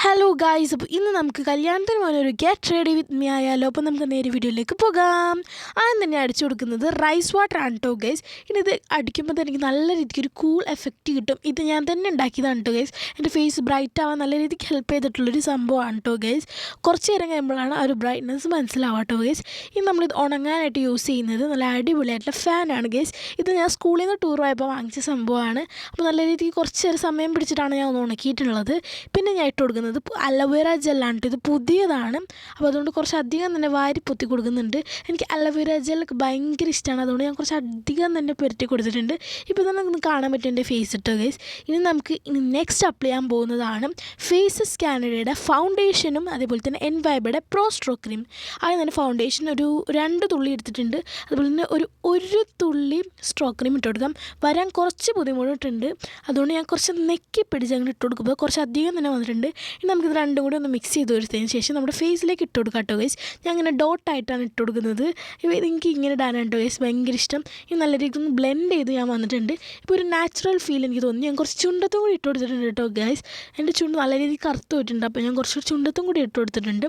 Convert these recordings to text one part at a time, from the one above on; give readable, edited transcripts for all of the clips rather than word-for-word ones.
Hello guys, അപ്പോൾ ഇന്ന് നമുക്ക് കല്യാണത്തിന് പോലെ ഒരു ഗെറ്റ് റെഡി വിത്ത് മീ ആയാലോ. അപ്പോൾ നമുക്ക് നേരെ വീഡിയോയിലേക്ക് പോകാം. ആദ്യം തന്നെ അടിച്ചു കൊടുക്കുന്നത് റൈസ് വാട്ടർ ആണ് കേട്ടോ ഗൈസ്. ഇനി ഇത് അടിക്കുമ്പോൾ തന്നെ എനിക്ക് നല്ല രീതിക്ക് ഒരു കൂൾ എഫക്റ്റ് കിട്ടും. ഇത് ഞാൻ തന്നെ ഉണ്ടാക്കിയതാണ് കേട്ടോ ഗൈസ്. എൻ്റെ ഫേസ് ബ്രൈറ്റ് ആവാൻ നല്ല രീതിക്ക് ഹെൽപ്പ് ചെയ്തിട്ടുള്ളൊരു സംഭവമാണ് കേട്ടോ ഗൈസ്. കുറച്ച് നേരം കഴിയുമ്പോഴാണ് ആ ഒരു ബ്രൈറ്റ്നസ് മനസ്സിലാവുക കേട്ടോ ഗൈസ്. ഇനി നമ്മളിത് ഉണങ്ങാനായിട്ട് യൂസ് ചെയ്യുന്നത് നല്ല അടിപൊളിയായിട്ടുള്ള ഫാനാണ് ഗൈസ്. ഇത് ഞാൻ സ്കൂളിൽ നിന്ന് ടൂർ പോയപ്പോൾ വാങ്ങിച്ച സംഭവമാണ്. അപ്പോൾ നല്ല രീതിക്ക് കുറച്ച് നേരം സമയം പിടിച്ചിട്ടാണ് ഞാൻ ഒന്ന് ഉണക്കിയിട്ടുള്ളത്. പിന്നെ ഞാൻ ഇട്ട് കൊടുക്കുന്നത് അലോവേര ജെല്ലാണ്. ഇത് പുതിയതാണ്, അപ്പോൾ അതുകൊണ്ട് കുറച്ച് അധികം തന്നെ വാരി പൊത്തി കൊടുക്കുന്നുണ്ട്. എനിക്ക് അലോവേര ജെല്ലൊക്കെ ഭയങ്കര ഇഷ്ടമാണ്, അതുകൊണ്ട് ഞാൻ കുറച്ച് അധികം തന്നെ പുരട്ടി കൊടുത്തിട്ടുണ്ട്. ഇപ്പോൾ തന്നെ നമുക്ക് കാണാൻ പറ്റും എൻ്റെ ഫേസ് ഇട്ടോ ഗൈസ്. ഇനി നെക്സ്റ്റ് അപ്ലൈ ചെയ്യാൻ പോകുന്നതാണ് ഫേസസ് കാനഡയുടെ ഫൗണ്ടേഷനും അതേപോലെ തന്നെ എൻവൈബയുടെ പ്രോ സ്ട്രോക്ക് ക്രീം. ആദ്യം തന്നെ ഫൗണ്ടേഷൻ ഒരു 2 തുള്ളി എടുത്തിട്ടുണ്ട്. അതുപോലെ തന്നെ ഒരു തുള്ളി സ്ട്രോക്ക് ക്രീം ഇട്ട് കൊടുക്കാം. വരാൻ കുറച്ച് ബുദ്ധിമുട്ടുണ്ട്, അതുകൊണ്ട് ഞാൻ കുറച്ച് നെക്കി പിടിച്ച് അങ്ങനെ ഇട്ട് കൊടുക്കുമ്പോൾ കുറച്ച് അധികം തന്നെ വന്നിട്ടുണ്ട്. ഇനി നമുക്കിത് രണ്ടും കൂടി ഒന്ന് മിക്സ് ചെയ്ത് കൊടുത്തതിന് ശേഷം നമ്മുടെ ഫേസിലേക്ക് ഇട്ട് കൊടുക്കാം കേട്ടോ ഗൈസ്. ഞാൻ അങ്ങനെ ഡോട്ടായിട്ടാണ് ഇട്ട് കൊടുക്കുന്നത്. എനിക്ക് ഇങ്ങനെ ഇടാനാണ് കേട്ടോ ഗൈസ് ഭയങ്കര ഇഷ്ടം. ഇത് നല്ല രീതിക്ക് ഒന്ന് ബ്ലെൻഡ് ചെയ്ത് ഞാൻ വന്നിട്ടുണ്ട്. ഇപ്പോൾ ഒരു നാച്ചുറൽ ഫീൽ എനിക്ക് തോന്നി. ഞാൻ കുറച്ച് ചുണ്ടത്തും കൂടി ഇട്ട് കൊടുത്തിട്ടുണ്ട് കേട്ടോ ഗൈസ്. എൻ്റെ ചുണ്ട് നല്ല രീതിക്ക് കറുത്ത് പോയിട്ടുണ്ട്, അപ്പോൾ ഞാൻ കുറച്ച് ചുണ്ടത്തും കൂടി ഇട്ട് കൊടുത്തിട്ടുണ്ട്.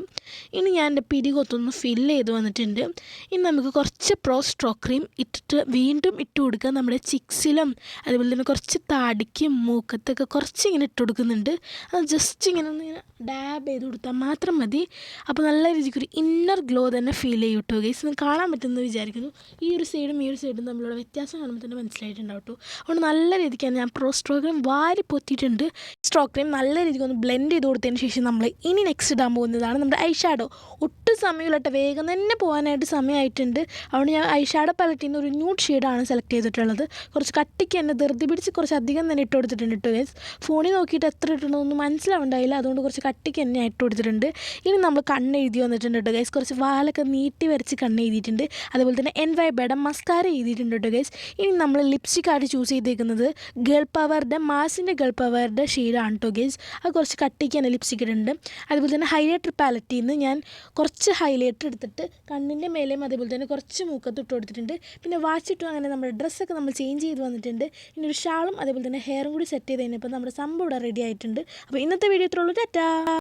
ഇനി ഞാൻ എൻ്റെ പിരികൊത്തൊന്ന് ഫില്ല് ചെയ്ത് വന്നിട്ടുണ്ട്. ഇനി നമുക്ക് കുറച്ച് പ്രോ സ്ട്രോക്ക് ക്രീം ഇട്ടിട്ട് വീണ്ടും ഇട്ട് കൊടുക്കുക. നമ്മുടെ ചിക്സിലും അതുപോലെ തന്നെ കുറച്ച് താടിക്കും മൂക്കത്തൊക്കെ കുറച്ച് ഇങ്ങനെ ഇട്ട് കൊടുക്കുന്നുണ്ട്. അത് ജസ്റ്റ് ഇങ്ങനെ ഒന്ന് ഇങ്ങനെ ഡാബ് ചെയ്ത് കൊടുത്താൽ മാത്രം മതി. അപ്പോൾ നല്ല രീതിക്ക് ഒരു ഇന്നർ ഗ്ലോ തന്നെ ഫീൽ ചെയ്യും കേട്ടോ ഗൈസ്. ഇത് കാണാൻ പറ്റുമെന്ന് വിചാരിക്കുന്നു. ഈ ഒരു സൈഡും തമ്മിലുള്ള വ്യത്യാസം കാണുമ്പോൾ തന്നെ മനസ്സിലായിട്ടുണ്ടാവും കേട്ടോ. അതുകൊണ്ട് നല്ല രീതിക്കാണ് ഞാൻ പ്രോ സ്ട്രോക്ക് ക്രീം വാരി പൊത്തിയിട്ടുണ്ട്. സ്ട്രോക്ക് ക്രീം നല്ല രീതിക്ക് ഒന്ന് ബ്ലെൻഡ് ചെയ്ത് കൊടുത്തതിന് ശേഷം നമ്മൾ ഇനി നെക്സ്റ്റ് ഇടാൻ പോകുന്നതാണ് നമ്മുടെ ഐ ഷാഡോ. ഒട്ടും സമയമില്ലട്ടെ, വേഗം തന്നെ പോകാനായിട്ട് സമയമായിട്ടുണ്ട്. അതുകൊണ്ട് ഞാൻ ഐ ഷാഡോ പാലറ്റിൽ നിന്ന് ഒരു ന്യൂഡ് ഷെയ്ഡാണ് സെലക്ട് ചെയ്തിട്ടുള്ളത്. കുറച്ച് കട്ടിക്ക് തന്നെ ധൃതി പിടിച്ച് കുറച്ച് അധികം തന്നെ ഇട്ട് കൊടുത്തിട്ടുണ്ട് കേട്ടോ ഗൈസ്. ഫോണിൽ നോക്കിയിട്ട് എത്ര ഇട്ടുണ്ടെന്നൊന്നും മനസ്സിലാവുണ്ടായില്ല, അതുകൊണ്ട് കുറച്ച് കട്ടിക്ക് തന്നെ ഇട്ട് കൊടുത്തിട്ടുണ്ട്. ഇനി നമ്മൾ കണ്ണെഴുതി വന്നിട്ടുണ്ട് കേട്ടോ ഗൈസ്. കുറച്ച് വാലൊക്കെ നീട്ടി വരച്ച് കണ്ണെഴുതിയിട്ടുണ്ട്. അതുപോലെ തന്നെ എൻവൈബയുടെ മസ്കാര എഴുതിയിട്ടുണ്ട് കേട്ടോ ഗൈസ്. ഇനി നമ്മൾ ലിപ്സ്റ്റിക്കായിട്ട് ചൂസ് ചെയ്തേക്കുന്നത് ഗേൾ പവറിൻ്റെ മാസിൻ്റെ ഗേൾ പവറിൻ്റെ ഷെയ്ഡാണ് കേട്ടോ ഗൈസ്. അത് കുറച്ച് കട്ടിക്ക് തന്നെ ലിപ്സ്റ്റിക്ക് ഇടുന്നുണ്ട്. അതുപോലെ തന്നെ ഹൈലൈറ്റർ പാലറ്റിൽ നിന്ന് ഞാൻ കുറച്ച് ഹൈലൈറ്റർ എടുത്തിട്ട് കണ്ണിൻ്റെ മേലെയും അതേപോലെ തന്നെ കുറച്ച് മൂക്കത്ത് ഇട്ട് കൊടുത്തിട്ടുണ്ട്. പിന്നെ വാച്ചിട്ടും അങ്ങനെ നമ്മുടെ ഡ്രസ്സൊക്കെ നമ്മൾ ചേഞ്ച് ചെയ്ത് വന്നിട്ടുണ്ട്. ഇനി ഒരു ഷാളും അതേപോലെ തന്നെ ഹെയറും കൂടി സെറ്റ് ചെയ്ത് കഴിഞ്ഞപ്പോൾ നമ്മുടെ സംഭവം ഇവിടെ റെഡി ആയിട്ടുണ്ട്. അപ്പോൾ ഇന്നത്തെ വീഡിയോ ഇത്രയുള്ളൂ. ടാറ്റാ.